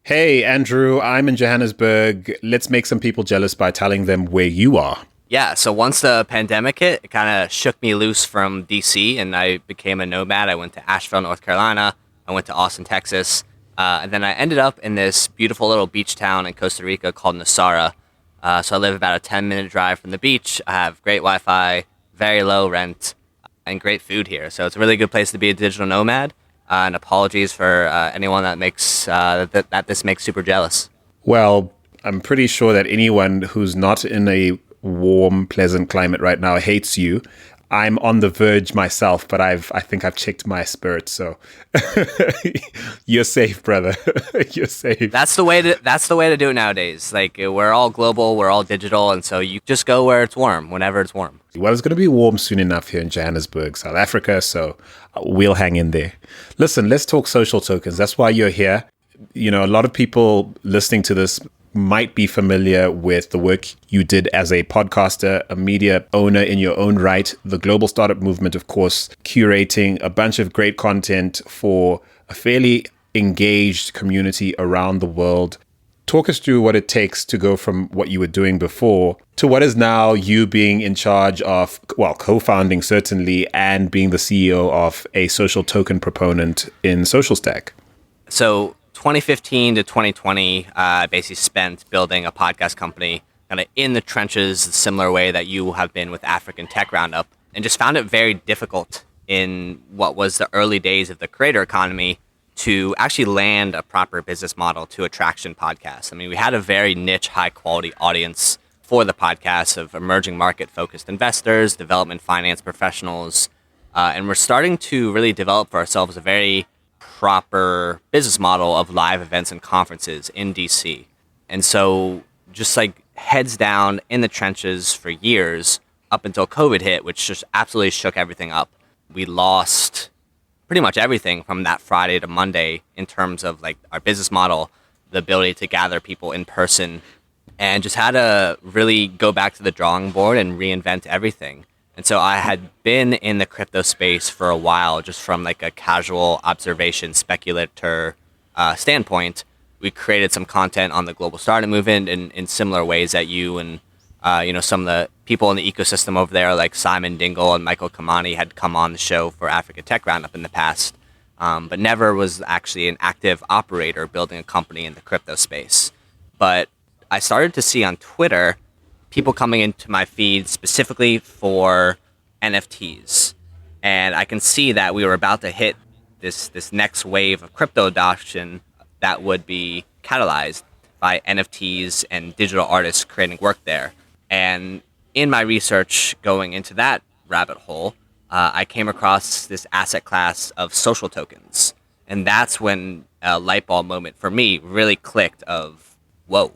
Hey, Andrew, I'm in Johannesburg. Let's make some people jealous by telling them where you are. Yeah, so once the pandemic hit, it kind of shook me loose from DC and I became a nomad. I went to Asheville, North Carolina. I went to Austin, Texas. And then I ended up in this beautiful little beach town in Costa Rica called Nosara. So I live about a 10-minute drive from the beach. I have great Wi Fi, very low rent, and great food here. So it's a really good place to be a digital nomad. And apologies for anyone that makes that this makes super jealous. Well, I'm pretty sure that anyone who's not in a warm, pleasant climate right now hates you. I'm on the verge myself, but I think I've checked my spirit, so you're safe, brother. You're safe. That's the way to do it nowadays. Like we're all global, we're all digital, and so you just go where it's warm, whenever it's warm. Well, it's going to be warm soon enough here in Johannesburg, South Africa, so we'll hang in there. Listen, let's talk social tokens. That's why you're here. You know, a lot of people listening to this might be familiar with the work you did as a podcaster, a media owner in your own right, the global startup movement, of course, curating a bunch of great content for a fairly engaged community around the world. Talk us through what it takes to go from what you were doing before to what is now you being in charge of, well, co-founding certainly, and being the CEO of a social token proponent in Social Stack. So 2015 to 2020, I basically spent building a podcast company kind of in the trenches, the similar way that you have been with African Tech Roundup, and just found it very difficult in what was the early days of the creator economy to actually land a proper business model to attraction podcasts. I mean, we had a very niche, high quality audience for the podcast of emerging market focused investors, development finance professionals, and we're starting to really develop for ourselves a very proper business model of live events and conferences in DC. And so just like heads down in the trenches for years up until COVID hit, which just absolutely shook everything up. We lost pretty much everything from that Friday to Monday in terms of like our business model, the ability to gather people in person, and just had to really go back to the drawing board and reinvent everything. And so I had been in the crypto space for a while, just from like a casual observation, speculator standpoint. We created some content on the global startup movement in similar ways that you and some of the people in the ecosystem over there, like Simon Dingle and Michael Kamani, had come on the show for Africa Tech Roundup in the past, but never was actually an active operator building a company in the crypto space. But I started to see on Twitter people coming into my feed specifically for NFTs. And I can see that we were about to hit this next wave of crypto adoption that would be catalyzed by NFTs and digital artists creating work there. And in my research going into that rabbit hole, I came across this asset class of social tokens. And that's when a light bulb moment for me really clicked of, whoa,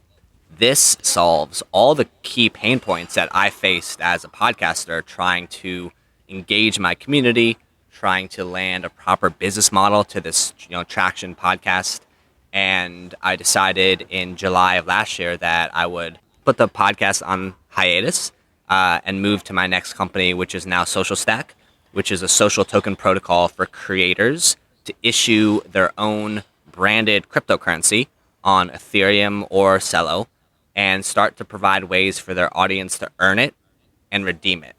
this solves all the key pain points that I faced as a podcaster trying to engage my community, trying to land a proper business model to this, traction podcast. And I decided in July of last year that I would put the podcast on hiatus and move to my next company, which is now Social Stack, which is a social token protocol for creators to issue their own branded cryptocurrency on Ethereum or Celo, and start to provide ways for their audience to earn it and redeem it.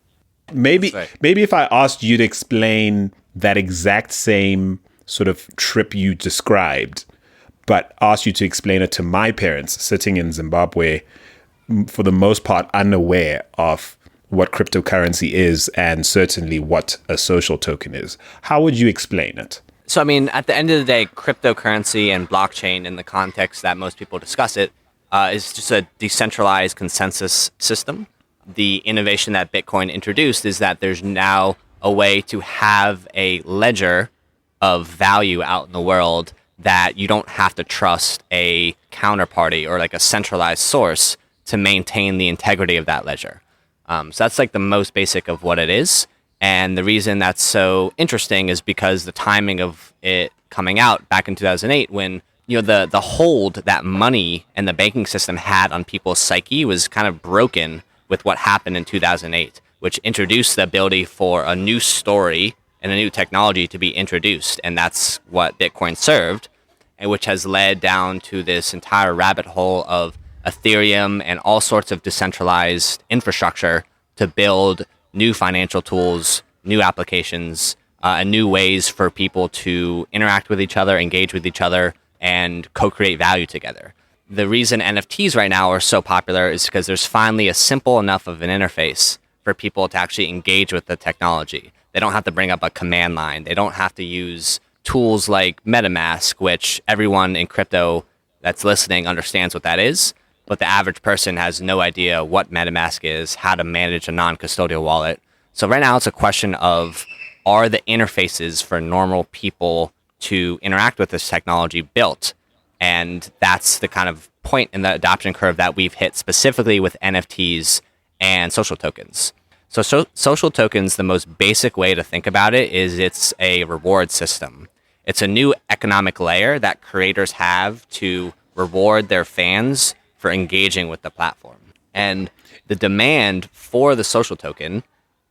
Maybe if I asked you to explain that exact same sort of trip you described, but asked you to explain it to my parents sitting in Zimbabwe, for the most part unaware of what cryptocurrency is and certainly what a social token is, how would you explain it? So, I mean, at the end of the day, cryptocurrency and blockchain, in the context that most people discuss it, is just a decentralized consensus system. The innovation that Bitcoin introduced is that there's now a way to have a ledger of value out in the world that you don't have to trust a counterparty or like a centralized source to maintain the integrity of that ledger. So that's like the most basic of what it is. And the reason that's so interesting is because the timing of it coming out back in 2008, when the hold that money and the banking system had on people's psyche was kind of broken with what happened in 2008, which introduced the ability for a new story and a new technology to be introduced. And that's what Bitcoin served. and which has led down to this entire rabbit hole of Ethereum and all sorts of decentralized infrastructure to build new financial tools, new applications, and new ways for people to interact with each other, engage with each other, and co-create value together. The reason NFTs right now are so popular is because there's finally a simple enough of an interface for people to actually engage with the technology. They don't have to bring up a command line. They don't have to use tools like MetaMask, which everyone in crypto that's listening understands what that is, but the average person has no idea what MetaMask is, how to manage a non-custodial wallet. So right now it's a question of, are the interfaces for normal people to interact with this technology built? And that's the kind of point in the adoption curve that we've hit specifically with NFTs and social tokens. So social tokens, the most basic way to think about it is it's a reward system. It's a new economic layer that creators have to reward their fans for engaging with the platform. And the demand for the social token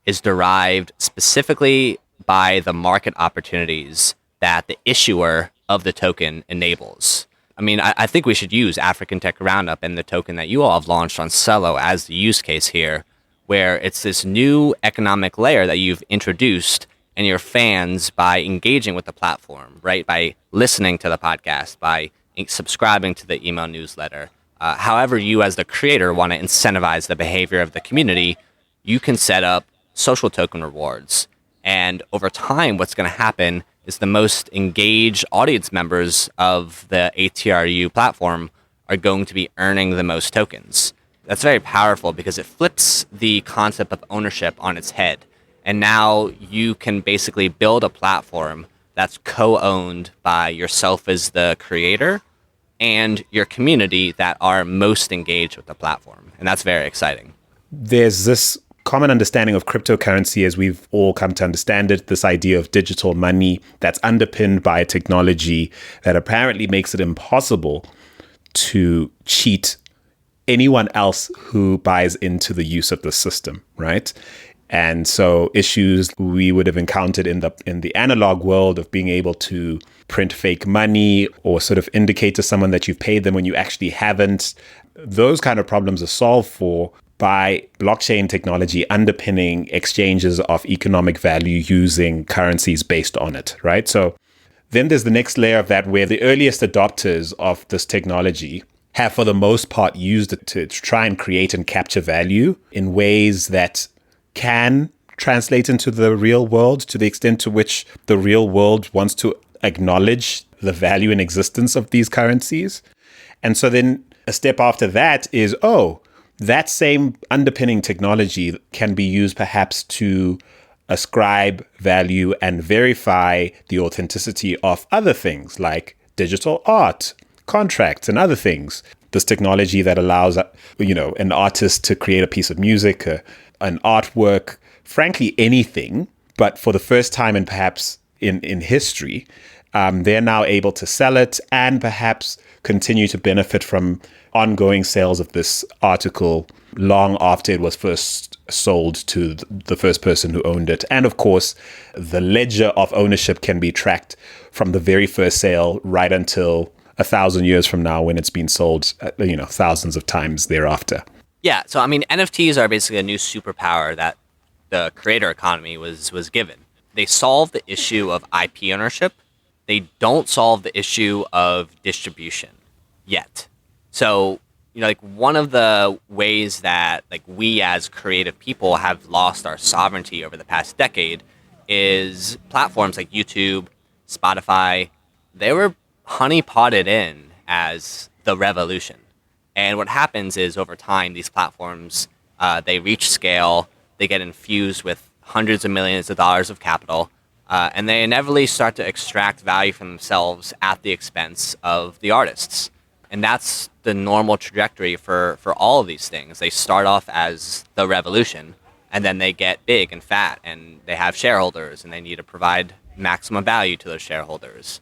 is derived specifically by the market opportunities that the issuer of the token enables. I mean, I think we should use African Tech Roundup and the token that you all have launched on Cello as the use case here, where it's this new economic layer that you've introduced and your fans by engaging with the platform, right? By listening to the podcast, by subscribing to the email newsletter. However you as the creator want to incentivize the behavior of the community, you can set up social token rewards. And over time, what's going to happen is the most engaged audience members of the ATRU platform are going to be earning the most tokens. That's very powerful because it flips the concept of ownership on its head. And now you can basically build a platform that's co-owned by yourself as the creator and your community that are most engaged with the platform. And that's very exciting. There's this common understanding of cryptocurrency as we've all come to understand it, this idea of digital money that's underpinned by a technology that apparently makes it impossible to cheat anyone else who buys into the use of the system, right? And so issues we would have encountered in the analog world of being able to print fake money or sort of indicate to someone that you've paid them when you actually haven't, those kind of problems are solved for by blockchain technology underpinning exchanges of economic value using currencies based on it, right? So then there's the next layer of that where the earliest adopters of this technology have for the most part used it to try and create and capture value in ways that can translate into the real world to the extent to which the real world wants to acknowledge the value and existence of these currencies. And so then a step after that is, that same underpinning technology can be used perhaps to ascribe value and verify the authenticity of other things like digital art, contracts, and other things. This technology that allows, an artist to create a piece of music, an artwork, frankly, anything, but for the first time and perhaps in history, they're now able to sell it and perhaps continue to benefit from ongoing sales of this article long after it was first sold to the first person who owned it. And of course, the ledger of ownership can be tracked from the very first sale right until 1,000 years from now when it's been sold, thousands of times thereafter. Yeah, so I mean, NFTs are basically a new superpower that the creator economy was given. They solve the issue of IP ownership. They don't solve the issue of distribution yet. So, one of the ways that we as creative people have lost our sovereignty over the past decade is platforms like YouTube, Spotify. They were honeypotted in as the revolution. And what happens is over time, these platforms, they reach scale, they get infused with hundreds of millions of dollars of capital, and they inevitably start to extract value from themselves at the expense of the artists. And that's the normal trajectory for all of these things. They start off as the revolution, and then they get big and fat, and they have shareholders, and they need to provide maximum value to those shareholders.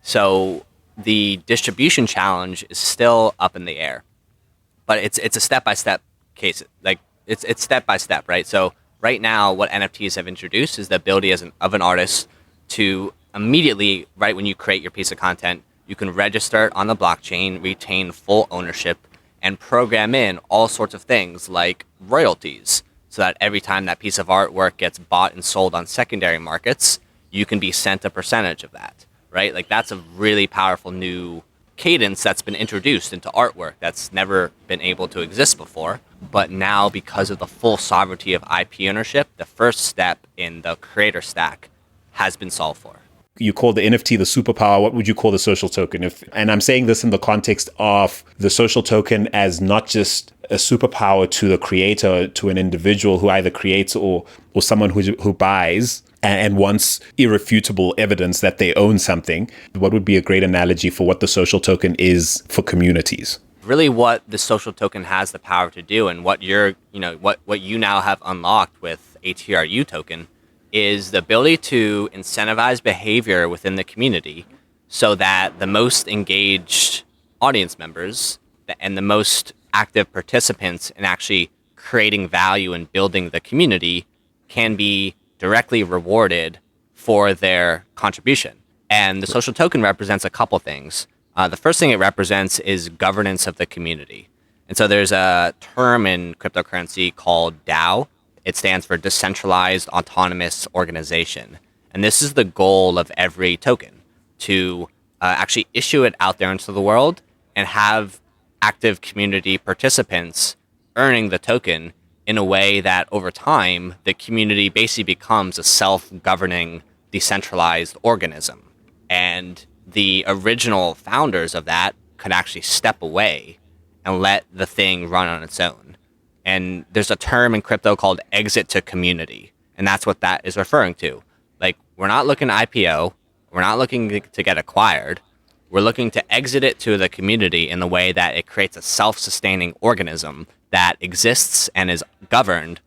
So the distribution challenge is still up in the air, but it's a step-by-step case. It's step-by-step, right? So right now, what NFTs have introduced is the ability of an artist to immediately, right when you create your piece of content, you can register it on the blockchain, retain full ownership, and program in all sorts of things like royalties, so that every time that piece of artwork gets bought and sold on secondary markets, you can be sent a percentage of that, right? Like that's a really powerful new cadence that's been introduced into artwork that's never been able to exist before. But now, because of the full sovereignty of IP ownership, the first step in the creator stack has been solved for. You call the NFT the superpower. What would you call the social token? And I'm saying this in the context of the social token as not just a superpower to the creator, to an individual who either creates or someone who buys and wants irrefutable evidence that they own something. What would be a great analogy for what the social token is for communities? Really what the social token has the power to do, and what what you now have unlocked with ATRU token, is the ability to incentivize behavior within the community so that the most engaged audience members and the most active participants in actually creating value and building the community can be directly rewarded for their contribution. And the social token represents a couple things. The first thing it represents is governance of the community. And so there's a term in cryptocurrency called DAO. It stands for Decentralized Autonomous Organization. And this is the goal of every token, to actually issue it out there into the world and have active community participants earning the token in a way that over time, the community basically becomes a self-governing, decentralized organism. And the original founders of that could actually step away and let the thing run on its own. And there's a term in crypto called exit to community. And that's what that is referring to. Like, we're not looking to IPO. We're not looking to get acquired. We're looking to exit it to the community in the way that it creates a self-sustaining organism that exists and is governed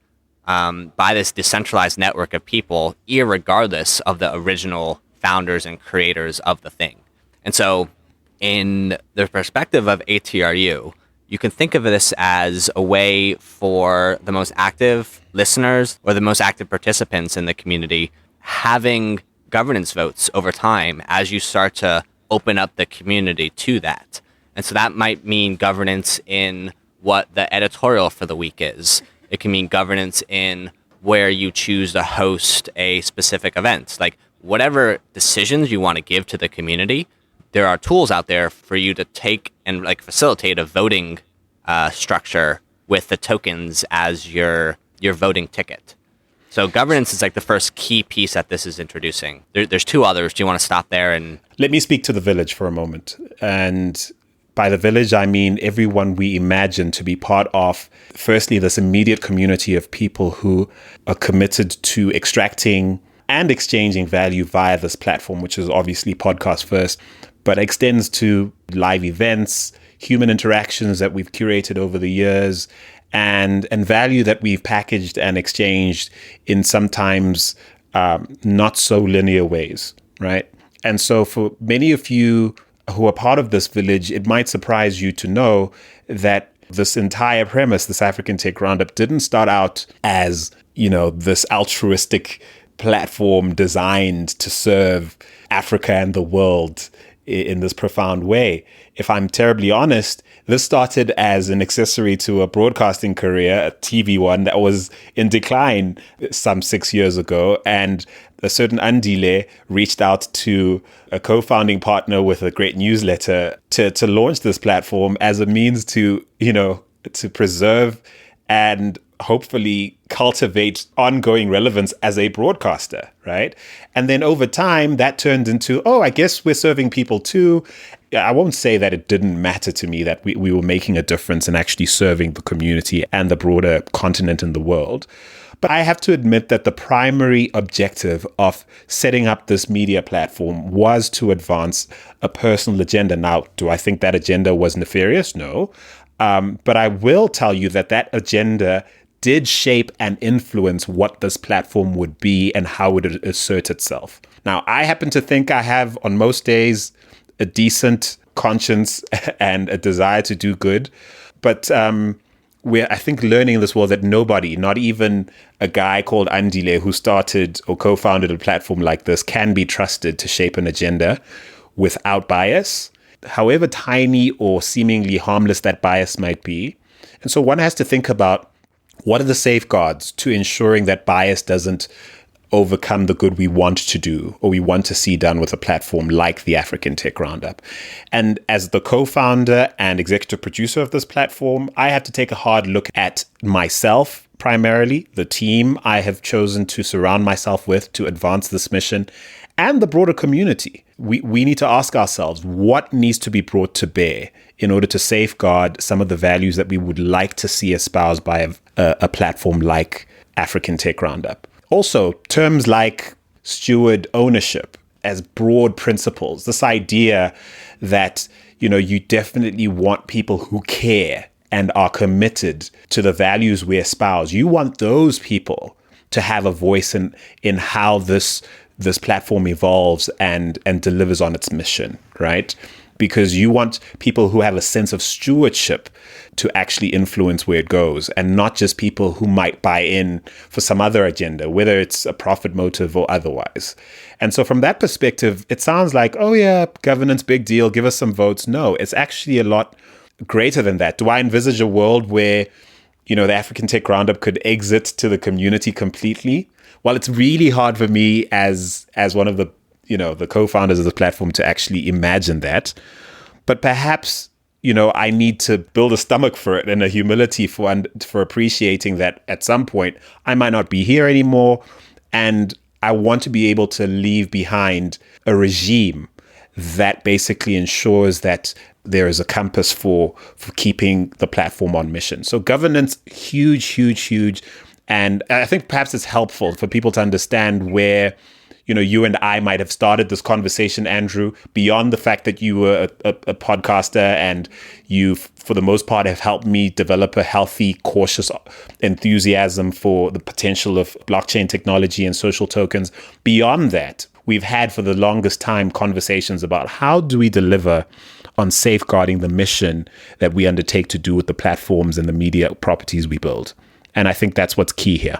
by this decentralized network of people, irregardless of the original founders and creators of the thing. And so in the perspective of ATRU, you can think of this as a way for the most active listeners or the most active participants in the community having governance votes over time as you start to open up the community to that. And so that might mean governance in what the editorial for the week is. It can mean governance in where you choose to host a specific event. Like, whatever decisions you want to give to the community, there are tools out there for you to take and facilitate a voting structure with the tokens as your voting ticket. So governance is the first key piece that this is introducing. There's two others. Do you want to stop there? And let me speak to the village for a moment. And by the village, I mean everyone we imagine to be part of, firstly, this immediate community of people who are committed to extracting and exchanging value via this platform, which is obviously podcast first, but extends to live events, human interactions that we've curated over the years, and value that we've packaged and exchanged in sometimes not so linear ways, right? And so for many of you who are part of this village, it might surprise you to know that this entire premise, this African Tech Roundup, didn't start out as, this altruistic platform designed to serve Africa and the world in this profound way. If I'm terribly honest, this started as an accessory to a broadcasting career, a TV one that was in decline some 6 years ago. And a certain Andile reached out to a co-founding partner with a great newsletter to launch this platform as a means to, to preserve and hopefully cultivate ongoing relevance as a broadcaster, right? And then over time, that turned into, I guess we're serving people too. I won't say that it didn't matter to me that we were making a difference in actually serving the community and the broader continent and the world. But I have to admit that the primary objective of setting up this media platform was to advance a personal agenda. Now, do I think that agenda was nefarious? No. But I will tell you that agenda did shape and influence what this platform would be and how it would assert itself. Now, I happen to think I have, on most days, a decent conscience and a desire to do good. But we're, I think, learning in this world that nobody, not even a guy called Andile who started or co-founded a platform like this, can be trusted to shape an agenda without bias however tiny or seemingly harmless that bias might be. And so one has to think about what are the safeguards to ensuring that bias doesn't overcome the good we want to do or we want to see done with a platform like the African Tech Roundup. And as the co-founder and executive producer of this platform, I have to take a hard look at myself, primarily, the team I have chosen to surround myself with to advance this mission, and the broader community. We need to ask ourselves what needs to be brought to bear in order to safeguard some of the values that we would like to see espoused by a platform like African Tech Roundup. Also, terms like steward ownership as broad principles, this idea that, you definitely want people who care and are committed to the values we espouse. You want those people to have a voice in how this platform evolves and delivers on its mission, right? Because you want people who have a sense of stewardship to actually influence where it goes, and not just people who might buy in for some other agenda, whether it's a profit motive or otherwise. And so from that perspective, it sounds like, oh yeah, governance, big deal, give us some votes. No, it's actually a lot greater than that. Do I envisage a world where, the African Tech Roundup could exit to the community completely? Well, it's really hard for me as one of the co-founders of the platform to actually imagine that. But perhaps, I need to build a stomach for it and a humility for appreciating that at some point I might not be here anymore. And I want to be able to leave behind a regime that basically ensures that there is a compass for keeping the platform on mission. So governance, huge, huge, huge. And I think perhaps it's helpful for people to understand where, you and I might have started this conversation, Andrew, beyond the fact that you were a podcaster and you, for the most part, have helped me develop a healthy, cautious enthusiasm for the potential of blockchain technology and social tokens. Beyond that, we've had for the longest time conversations about how do we deliver on safeguarding the mission that we undertake to do with the platforms and the media properties we build. And I think that's what's key here.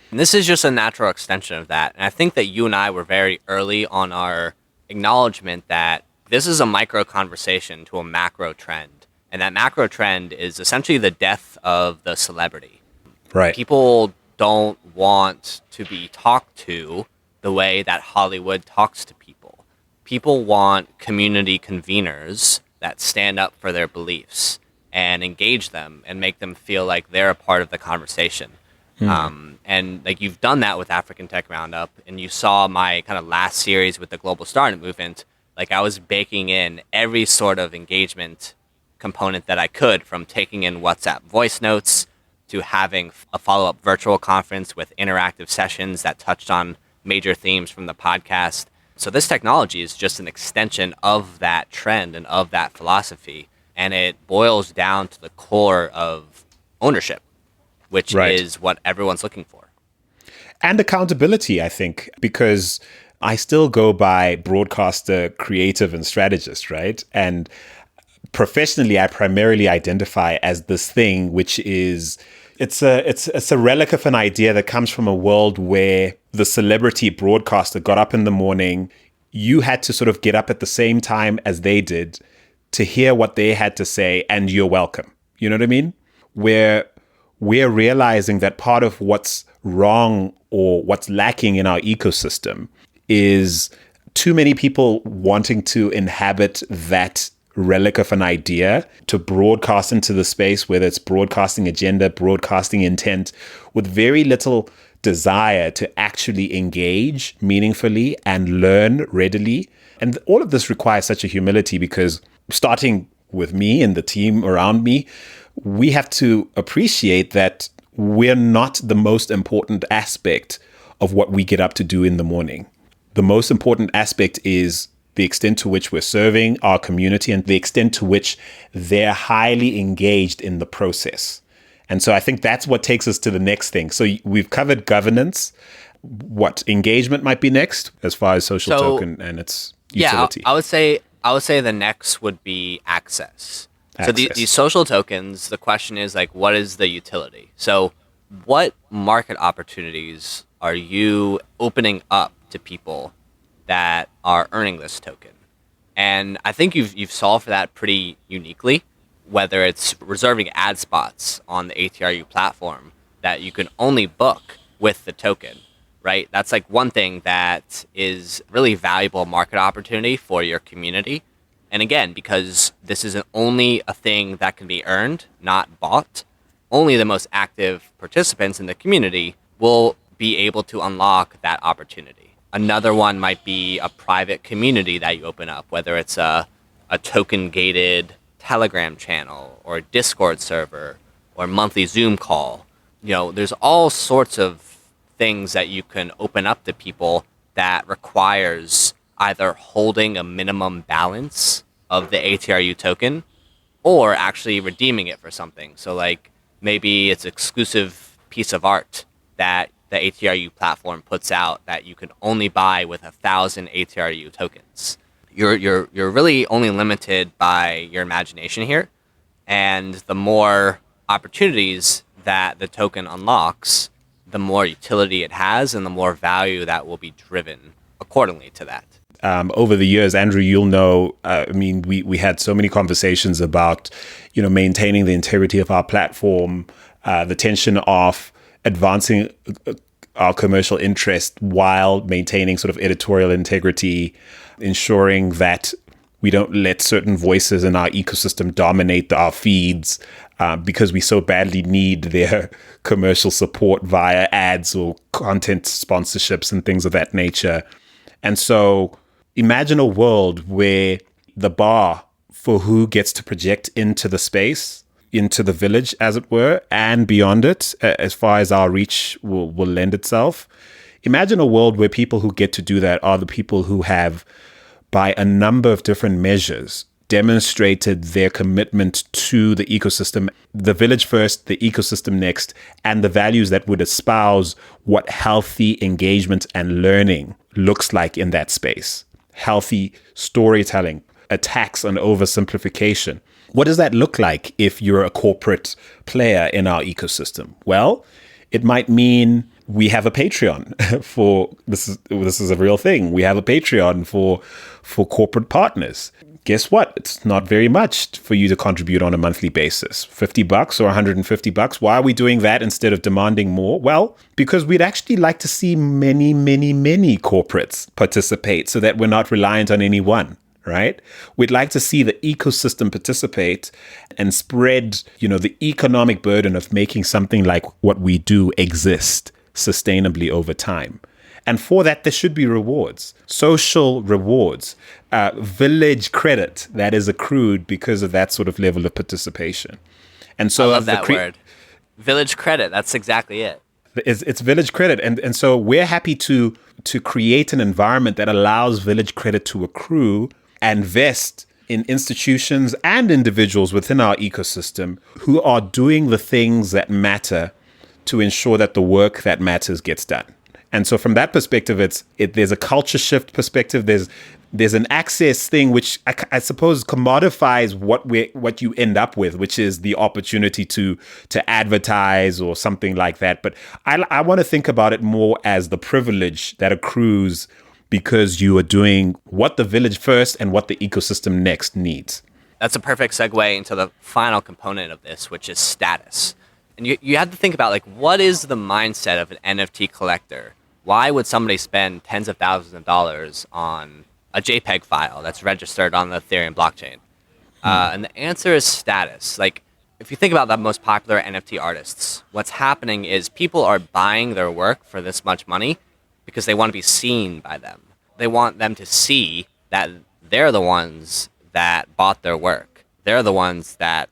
And this is just a natural extension of that. And I think that you and I were very early on our acknowledgement that this is a micro conversation to a macro trend. And that macro trend is essentially the death of the celebrity. Right. People don't want to be talked to the way that Hollywood talks to people. People want community conveners that stand up for their beliefs and engage them and make them feel like they're a part of the conversation. And like you've done that with African Tech Roundup, and you saw my kind of last series with the Global Startup Movement. Like I was baking in every sort of engagement component that I could, from taking in WhatsApp voice notes to having a follow-up virtual conference with interactive sessions that touched on major themes from the podcast. So this technology is just an extension of that trend and of that philosophy. And it boils down to the core of ownership, which is what everyone's looking for. And accountability, I think, because I still go by broadcaster, creative, and strategist, right? And professionally, I primarily identify as this thing, which is, it's a relic of an idea that comes from a world where the celebrity broadcaster got up in the morning. You had to sort of get up at the same time as they did to hear what they had to say, and you're welcome. You know what I mean? Where we're realizing that part of what's wrong or what's lacking in our ecosystem is too many people wanting to inhabit that relic of an idea to broadcast into the space, whether it's broadcasting agenda, broadcasting intent, with very little desire to actually engage meaningfully and learn readily. And all of this requires such a humility, because starting with me and the team around me, we have to appreciate that we're not the most important aspect of what we get up to do in the morning. The most important aspect is the extent to which we're serving our community and the extent to which they're highly engaged in the process. And so I think that's what takes us to the next thing. So we've covered governance. What engagement might be next as far as social token and its utility? Yeah, I would say the next would be access. So these social tokens, the question is like, what is the utility? So what market opportunities are you opening up to people that are earning this token? And I think you've solved for that pretty uniquely, whether it's reserving ad spots on the ATRU platform that you can only book with the token, right? That's like one thing that is really valuable market opportunity for your community. And again, because this is only a thing that can be earned, not bought, only the most active participants in the community will be able to unlock that opportunity. Another one might be a private community that you open up, whether it's a token gated Telegram channel or a Discord server or monthly Zoom call. There's all sorts of things that you can open up to people that requires either holding a minimum balance of the ATRU token or actually redeeming it for something. So like maybe it's exclusive piece of art that the ATRU platform puts out that you can only buy with 1,000 ATRU tokens. You're really only limited by your imagination here, and the more opportunities that the token unlocks, the more utility it has, and the more value that will be driven accordingly to that. Over the years, Andrew, you'll know, we had so many conversations about, maintaining the integrity of our platform, the tension of advancing our commercial interest while maintaining sort of editorial integrity, ensuring that we don't let certain voices in our ecosystem dominate our feeds because we so badly need their commercial support via ads or content sponsorships and things of that nature. And so imagine a world where the bar for who gets to project into the space, into the village, as it were, and beyond it, as far as our reach will lend itself. Imagine a world where people who get to do that are the people who have, by a number of different measures, demonstrated their commitment to the ecosystem, the village first, the ecosystem next, and the values that would espouse what healthy engagement and learning looks like in that space. Healthy storytelling, attacks on oversimplification. What does that look like if you're a corporate player in our ecosystem? Well, it might mean we have a Patreon for this is a real thing. We have a Patreon for corporate partners. Guess what? It's not very much for you to contribute on a monthly basis. $50 or $150. Why are we doing that instead of demanding more? Well, because we'd actually like to see many, many, many corporates participate so that we're not reliant on any one. Right? We'd like to see the ecosystem participate and spread, the economic burden of making something like what we do exist sustainably over time. And for that, there should be rewards, social rewards, village credit that is accrued because of that sort of level of participation. And so I love that word. Village credit. That's exactly it. It's village credit. And so we're happy to create an environment that allows village credit to accrue and vest in institutions and individuals within our ecosystem who are doing the things that matter to ensure that the work that matters gets done. And so from that perspective, there's a culture shift perspective. There's an access thing, which I suppose commodifies what you end up with, which is the opportunity to advertise or something like that. But I want to think about it more as the privilege that accrues because you are doing what the village first and what the ecosystem next needs. That's a perfect segue into the final component of this, which is status. And you have to think about, like, what is the mindset of an NFT collector? Why would somebody spend tens of thousands of dollars on a JPEG file that's registered on the Ethereum blockchain? And the answer is status. Like, if you think about the most popular NFT artists, what's happening is people are buying their work for this much money because they want to be seen by them. They want them to see that they're the ones that bought their work. They're the ones that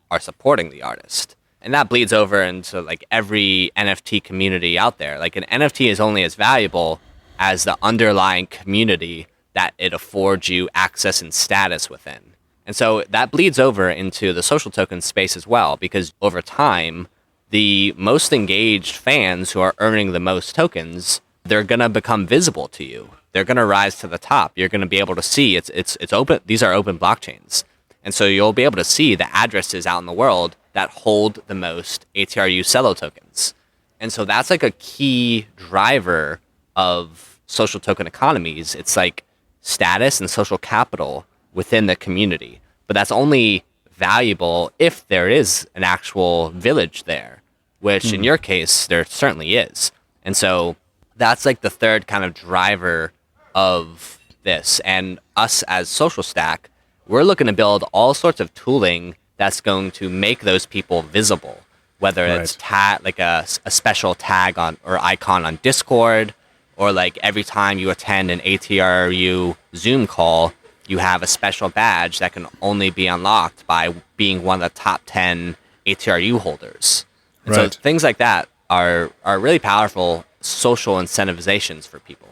are supporting the artist. And that bleeds over into like every NFT community out there. Like an NFT is only as valuable as the underlying community that it affords you access and status within. And so that bleeds over into the social token space as well, because over time, the most engaged fans who are earning the most tokens, they're going to become visible to you. They're going to rise to the top. You're going to be able to see it's open. These are open blockchains. And so you'll be able to see the addresses out in the world that hold the most ATRU Celo tokens. And so that's like a key driver of social token economies. It's like status and social capital within the community. But that's only valuable if there is an actual village there, which in your case, there certainly is. And so that's like the third kind of driver of this. And us as Social Stack, we're looking to build all sorts of tooling that's going to make those people visible, whether it's like a special tag on or icon on Discord, or like every time you attend an ATRU Zoom call, you have a special badge that can only be unlocked by being one of the top 10 ATRU holders. And so things like that are really powerful social incentivizations for people.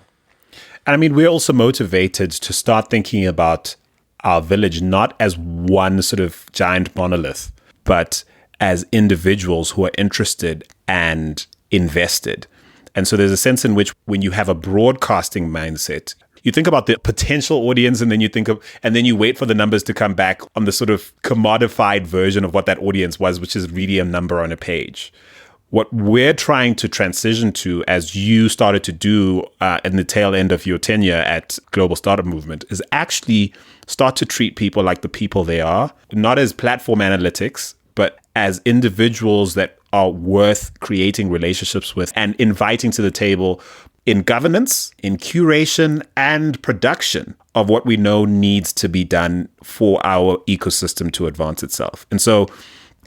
And I mean, we're also motivated to start thinking about our village not as one sort of giant monolith, but as individuals who are interested and invested. And so there's a sense in which when you have a broadcasting mindset, you think about the potential audience and then you wait for the numbers to come back on the sort of commodified version of what that audience was, which is really a number on a page. What we're trying to transition to, as you started to do in the tail end of your tenure at Global Startup Movement, is actually start to treat people like the people they are, not as platform analytics, but as individuals that are worth creating relationships with and inviting to the table in governance, in curation, and production of what we know needs to be done for our ecosystem to advance itself. And so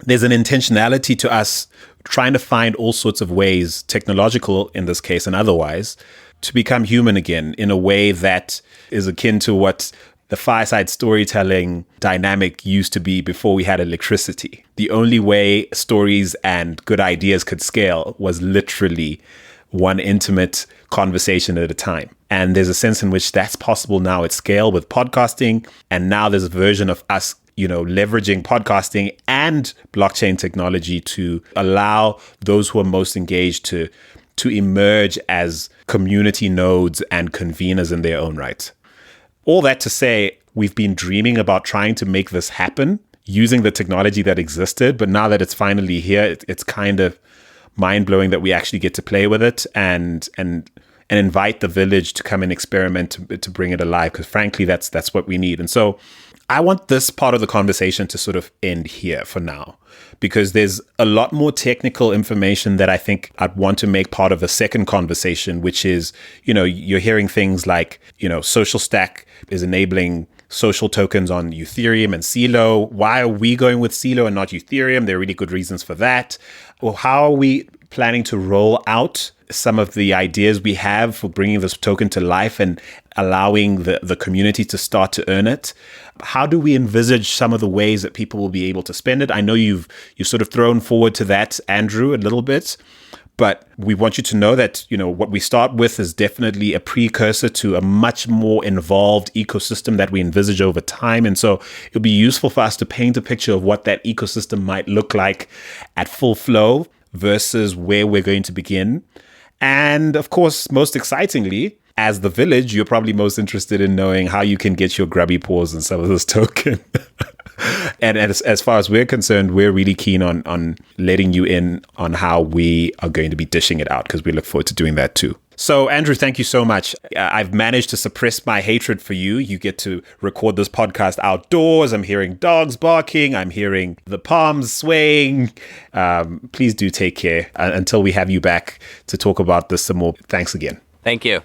there's an intentionality to us trying to find all sorts of ways, technological in this case and otherwise, to become human again in a way that is akin to what the fireside storytelling dynamic used to be before we had electricity. The only way stories and good ideas could scale was literally one intimate conversation at a time. And there's a sense in which that's possible now at scale with podcasting. And now there's a version of us, leveraging podcasting and blockchain technology to allow those who are most engaged to emerge as community nodes and conveners in their own right. All that to say, we've been dreaming about trying to make this happen using the technology that existed. But now that it's finally here, it's kind of mind-blowing that we actually get to play with it and invite the village to come and experiment to bring it alive, because frankly that's what we need. And so I want this part of the conversation to sort of end here for now, because there's a lot more technical information that I think I'd want to make part of a second conversation, which is, you're hearing things like, Social Stack is enabling social tokens on Ethereum and CeLo. Why are we going with CeLo and not Ethereum? There are really good reasons for that. Well, how are we planning to roll out some of the ideas we have for bringing this token to life and allowing the community to start to earn it? How do we envisage some of the ways that people will be able to spend it? I know you've sort of thrown forward to that, Andrew, a little bit, but we want you to know that, what we start with is definitely a precursor to a much more involved ecosystem that we envisage over time. And so it'll be useful for us to paint a picture of what that ecosystem might look like at full flow versus where we're going to begin. And of course, most excitingly, as the village, you're probably most interested in knowing how you can get your grubby paws on some of this token. And as far as we're concerned, we're really keen on letting you in on how we are going to be dishing it out, because we look forward to doing that too. So, Andrew, thank you so much. I've managed to suppress my hatred for you. You get to record this podcast outdoors. I'm hearing dogs barking. I'm hearing the palms swaying. Please do take care until we have you back to talk about this some more. Thanks again. Thank you.